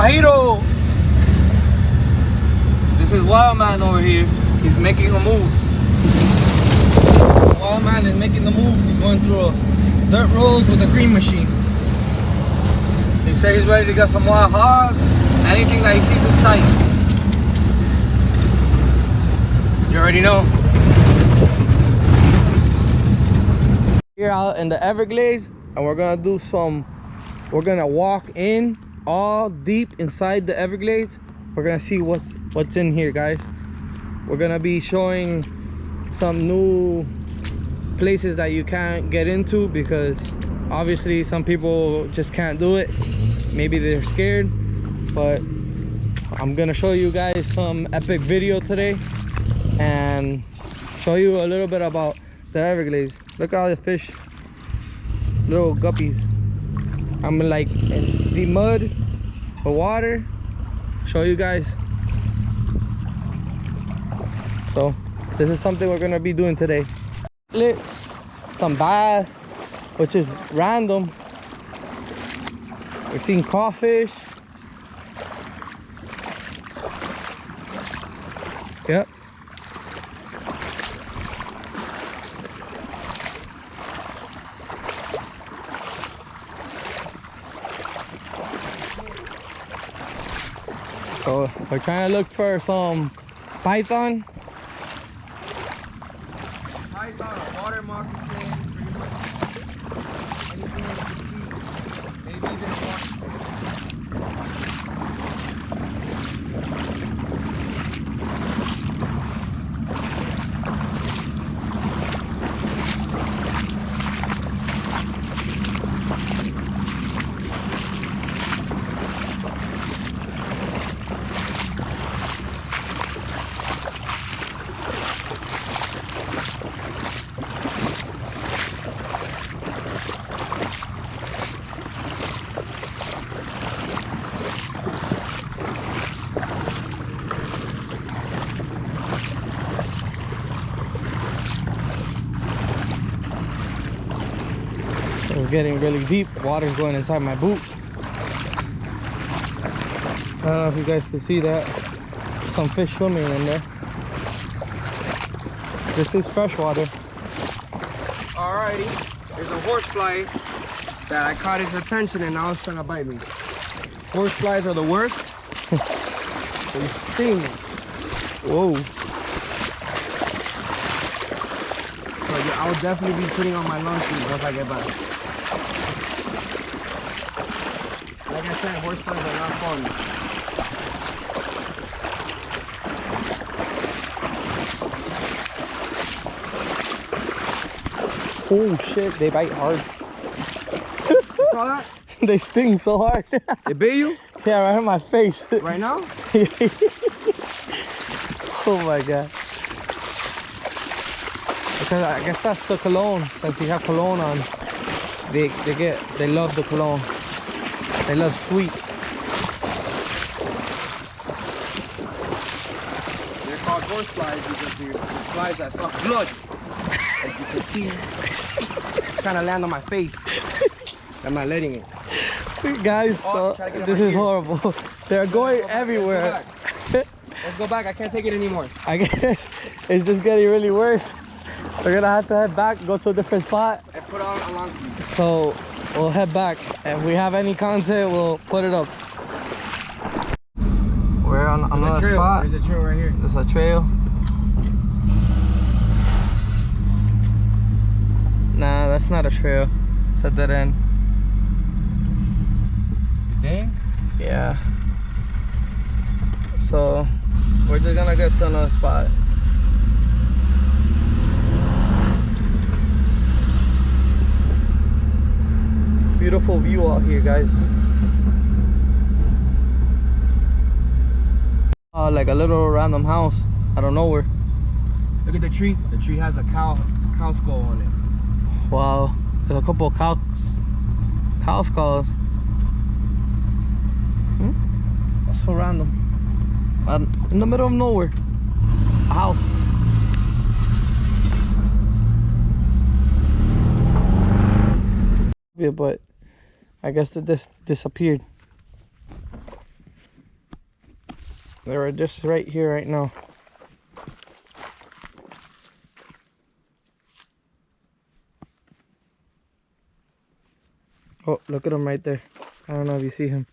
Guajiro. This is Wild Man over here. He's making a move. Wild Man is making the move. He's going through a dirt roads with a green machine. He said he's ready to get some wild hogs, anything that he sees in sight. You already know. Here out in the Everglades, and we're gonna do we're gonna walk in all deep inside the Everglades. We're gonna see what's in here, guys. We're gonna be showing some new places that you can't get into because obviously some people just can't do it. Maybe they're scared, but I'm gonna show you guys some epic video today and show you a little bit about the Everglades. Look at all the fish, little guppies. I'm like in the mud, the water. Show you guys. So this is something we're gonna be doing today. Some bass, which is random. We're seeing crawfish. Yep. So we're trying to look for some python. Python, a water moccasin, pretty much anything you can see, maybe even a moccasin. It's getting really deep. Water's going inside my boot. I don't know if you guys can see that. Some fish swimming in there. This is freshwater. Alrighty, there's a horsefly that I caught his attention and now it's trying to bite me. Horseflies are the worst. They sting. Whoa. So yeah, I'll definitely be putting on my long sleeves once I get back. Like I said, horseflies are not fun. Oh shit, they bite hard. You saw that? They sting so hard. They bit you? Yeah, right in my face. Right now? Oh my god. Because I guess that's the cologne. Since you have cologne on, they love the cologne. They love sweet. They're called horseflies because they're flies that suck blood. As you can see, it's trying to land on my face. I'm not letting it. Guys, this is horrible. They're going everywhere. Let's go back. I can't take it anymore. I guess it's just getting really worse. We're gonna have to head back, go to a different spot. And put on a long sleeve. So we'll head back. If we have any content, we'll put it up. We're on another spot. There's a trail right here. There's a trail. Nah, that's not a trail. It's a dead end. You think? Yeah. So we're just gonna get to another spot. Beautiful view out here, guys. Like a little random house out of nowhere. Look at the tree. The tree has a cow skull on it. Wow, there's a couple of cow skulls. That's so random. In the middle of nowhere, a house. Yeah, but I guess that this disappeared. They're just right here right now. Oh, look at him right there. I don't know if you see him.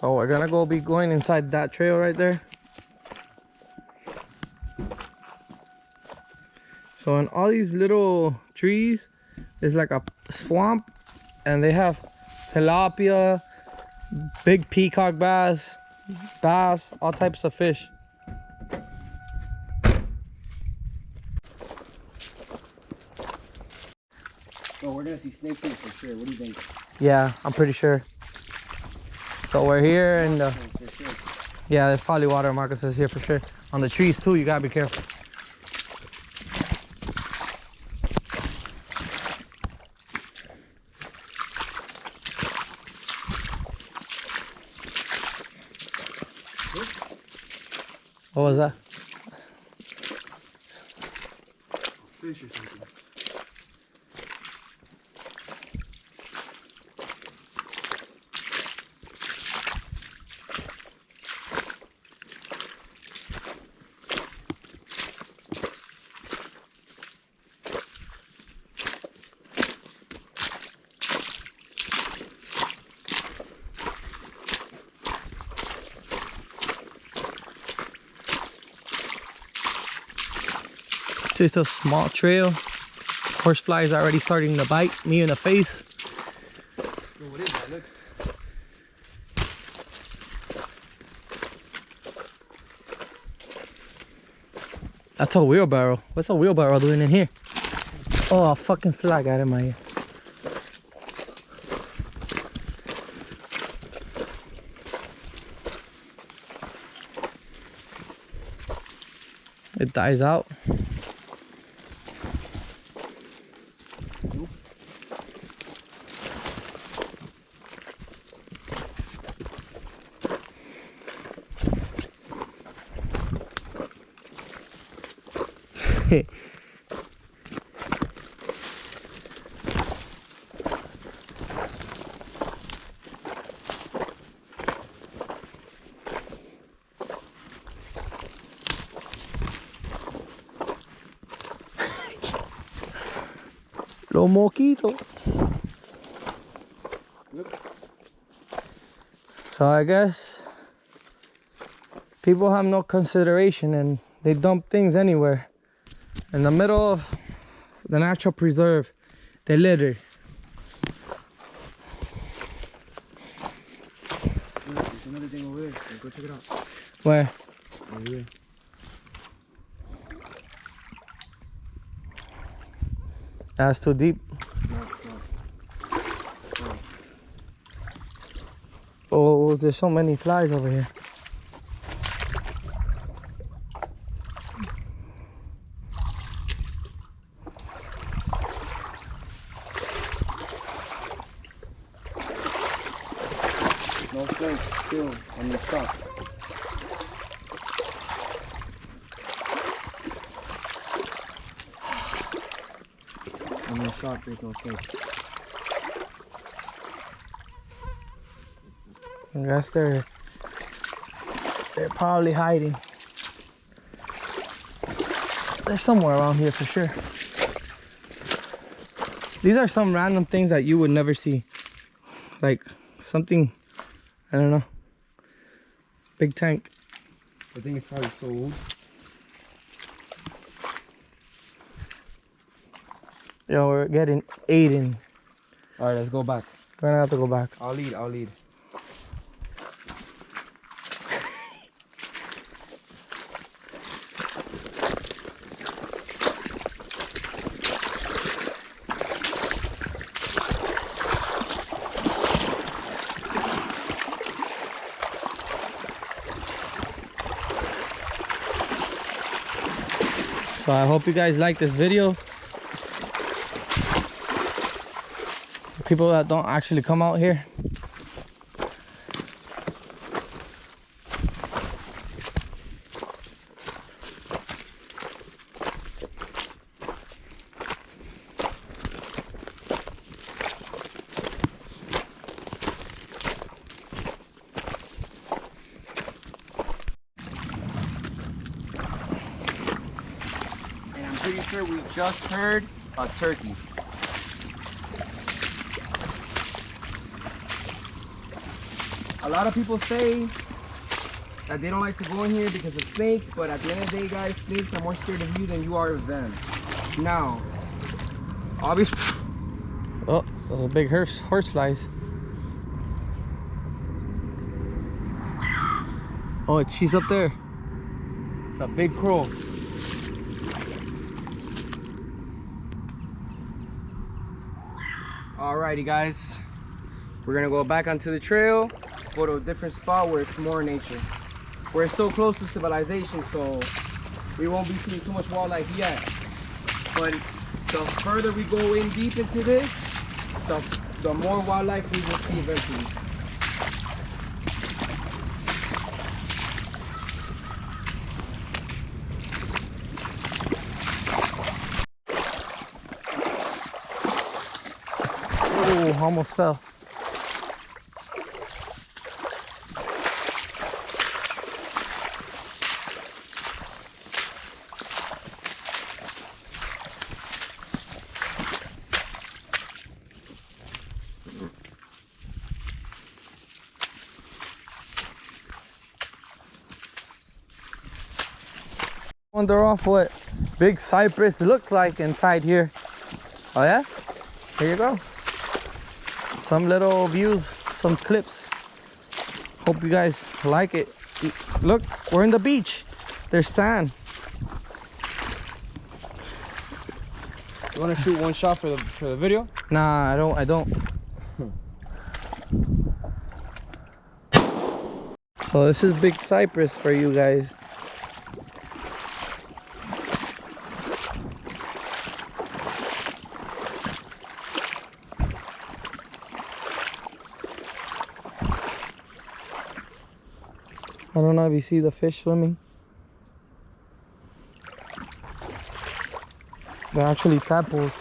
Oh, we're gonna be going inside that trail right there. So in all these little trees, there's like a swamp, and they have tilapia, big peacock bass, all types of fish. Oh, we're gonna see snakes here for sure. What do you think? Yeah, I'm pretty sure. So we're here, and For sure. yeah, there's probably water moccasins here for sure. On the trees too, you gotta be careful. What was that? Fish or something. Just a small trail. Horsefly is already starting to bite me in the face. Oh, what is that? Look. That's a wheelbarrow. What's a wheelbarrow doing in here? Oh, a fucking fly got in my ear. It dies out. Los mosquitos. So I guess people have no consideration and they dump things anywhere. In the middle of the natural preserve, they litter. There's another thing over there. Go check it out. Where? Over here. That's too deep. No. Oh, there's so many flies over here. No snakes still on the shop. On the shop, there's no snakes. I guess they're probably hiding. They're somewhere around here for sure. These are some random things that you would never see. Like something, I don't know. Big tank. The thing is probably so old. Yo, we're getting 8 in. Alright, let's go back. We're gonna have to go back. I'll lead. So I hope you guys like this video. People that don't actually come out here. after we just heard a turkey. A lot of people say that they don't like to go in here because of snakes, but at the end of the day, guys, snakes are more scared of you than you are of them. Now, obviously... Oh, those big horse flies. Oh, she's up there. It's a big crow. Alrighty, guys. We're gonna go back onto the trail, go to a different spot where it's more nature. We're still close to civilization, so we won't be seeing too much wildlife yet. But the further we go in deep into this, the more wildlife we will see eventually. Oh, almost fell. Wonder off what big cypress looks like inside here. Oh yeah? Here you go. Some little views, some clips. Hope you guys like it. Look, we're in the beach. There's sand. You want to shoot one shot for the video? Nah, I don't. So this is big cypress for you guys. I don't know if you see the fish swimming. They're actually tadpoles.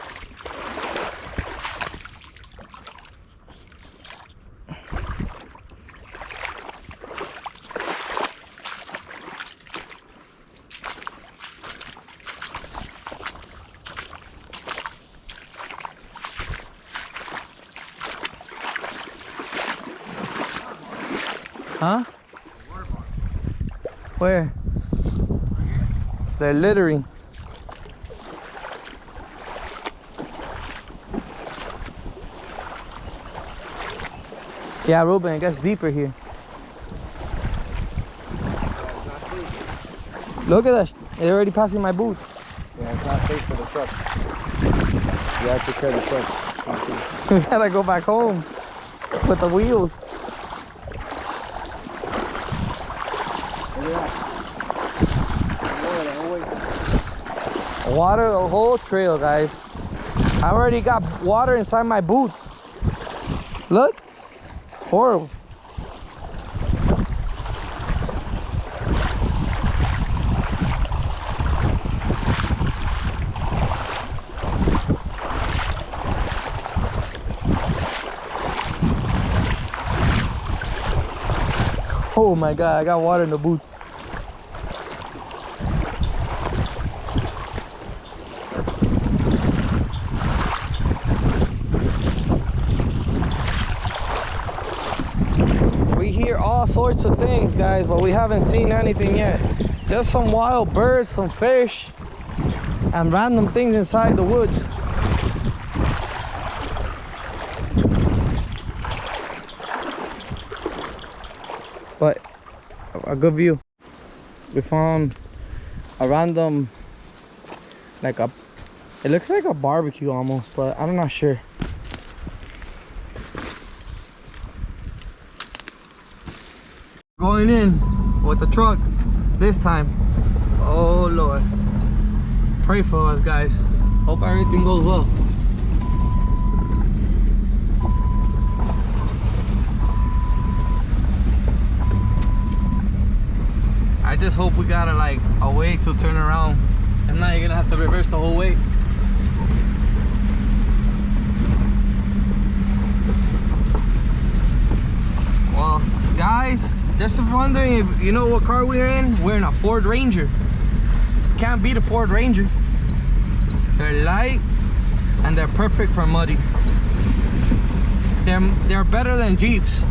Huh? Where? They're littering. Yeah, Ruben, it gets deeper here. Look at that. They're already passing my boots. Yeah, it's not safe for the truck. You have to carry the truck. We gotta go back home with the wheels. Look at that. Water the whole trail, guys. I already got water inside my boots. Look. Horrible. Oh my God, I got water in the boots. We hear all sorts of things, guys, but we haven't seen anything yet. Just some wild birds, some fish, and random things inside the woods. But a good view. We found a random, like it looks like a barbecue almost, but I'm not sure. Going in with the truck this time. Oh Lord, pray for us, guys. Hope everything goes well. I just hope we got a way to turn around, and now you're gonna have to reverse the whole way. Well, guys, just wondering if you know what car we're in. We're in a Ford Ranger. Can't beat a Ford Ranger. They're light and they're perfect for muddy. They're better than Jeeps.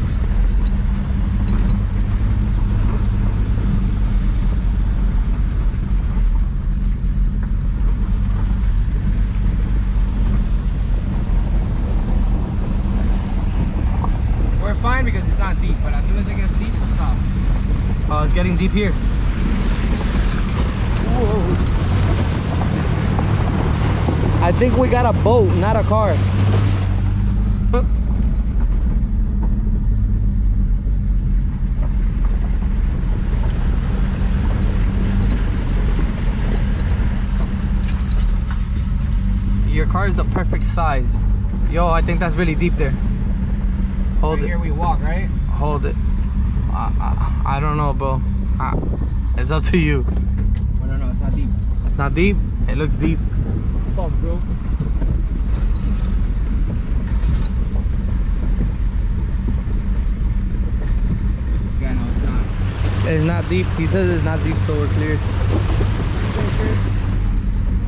We're fine because it's not deep, but as soon as it gets deep, it's stop. Oh, it's getting deep here. Whoa. I think we got a boat, not a car. Your car is the perfect size. Yo, I think that's really deep there. Hold Right it. here we walk, right? Hold it. I don't know, bro. It's up to you. Oh, no, it's not deep. It's not deep. It looks deep. Fuck, bro. Yeah, no, it's not. It's not deep. He says it's not deep, so we're clear.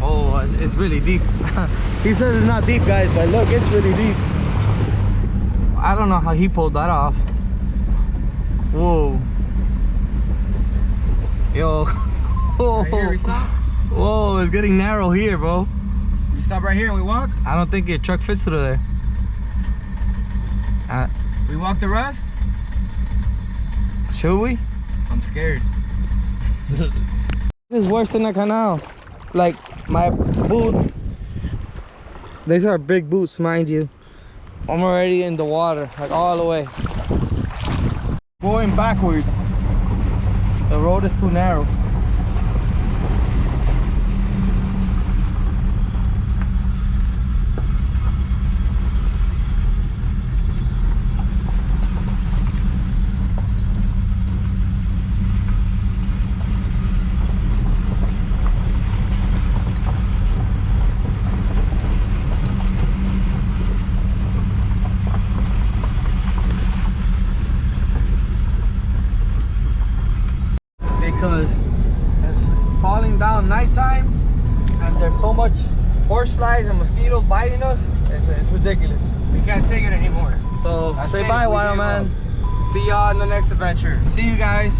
Oh, it's really deep. He says it's not deep, guys, but look, it's really deep. I don't know how he pulled that off. Whoa. Yo. Right here we stop. Whoa, it's getting narrow here, bro. We stop right here and we walk. I don't think your truck fits through there. We walk the rest. Should we? I'm scared. This is worse than a canal. Like my boots. These are big boots, mind you. I'm already in the water, like all the way. Going backwards. The road is too narrow. Because it's falling down nighttime and there's so much horseflies and mosquitoes biting us. It's ridiculous. We can't take it anymore. So That's say it, bye, we wild gave man. up. See y'all in the next adventure. See you guys.